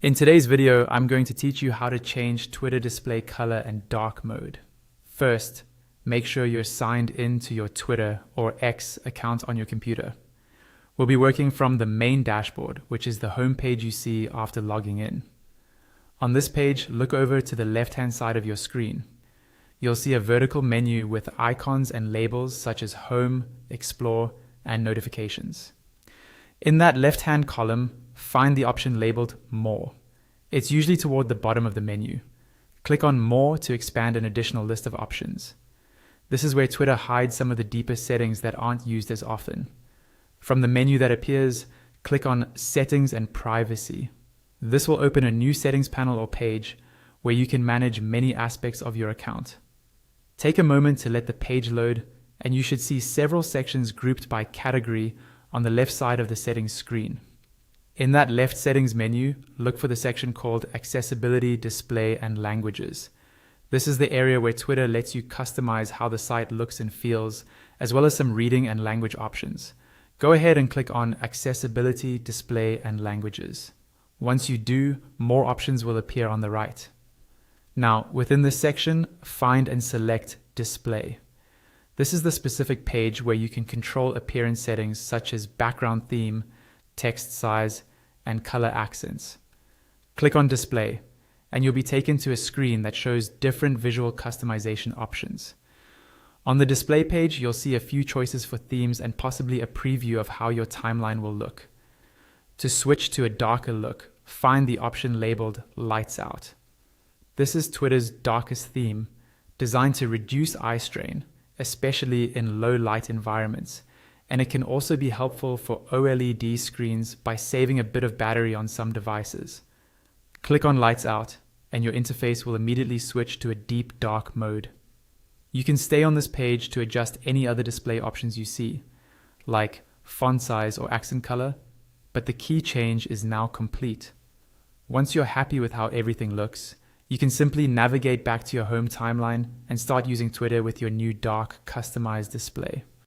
In today's video, I'm going to teach you how to change Twitter display color and dark mode. First, make sure you're signed in to your Twitter or X account on your computer. We'll be working from the main dashboard, which is the home page you see after logging in. On this page, look over to the left-hand side of your screen. You'll see a vertical menu with icons and labels such as Home, Explore, and Notifications. In that left-hand column, find the option labeled More. It's usually toward the bottom of the menu. Click on More to expand an additional list of options. This is where Twitter hides some of the deeper settings that aren't used as often. From the menu that appears, click on Settings and Privacy. This will open a new settings panel or page where you can manage many aspects of your account. Take a moment to let the page load, and you should see several sections grouped by category on the left side of the settings screen. In that left settings menu, look for the section called Accessibility, Display, and Languages. This is the area where Twitter lets you customize how the site looks and feels, as well as some reading and language options. Go ahead and click on Accessibility, Display, and Languages. Once you do, more options will appear on the right. Now, within this section, find and select Display. This is the specific page where you can control appearance settings such as background theme, text size, and color accents. Click on Display, and you'll be taken to a screen that shows different visual customization options. On the display page, you'll see a few choices for themes and possibly a preview of how your timeline will look. To switch to a darker look, find the option labeled Lights Out. This is Twitter's darkest theme, designed to reduce eye strain, especially in low light environments, and it can also be helpful for OLED screens by saving a bit of battery on some devices. Click on Lights Out, and your interface will immediately switch to a deep dark mode. You can stay on this page to adjust any other display options you see, like font size or accent color, but the key change is now complete. Once you're happy with how everything looks, you can simply navigate back to your home timeline and start using Twitter with your new dark, customized display.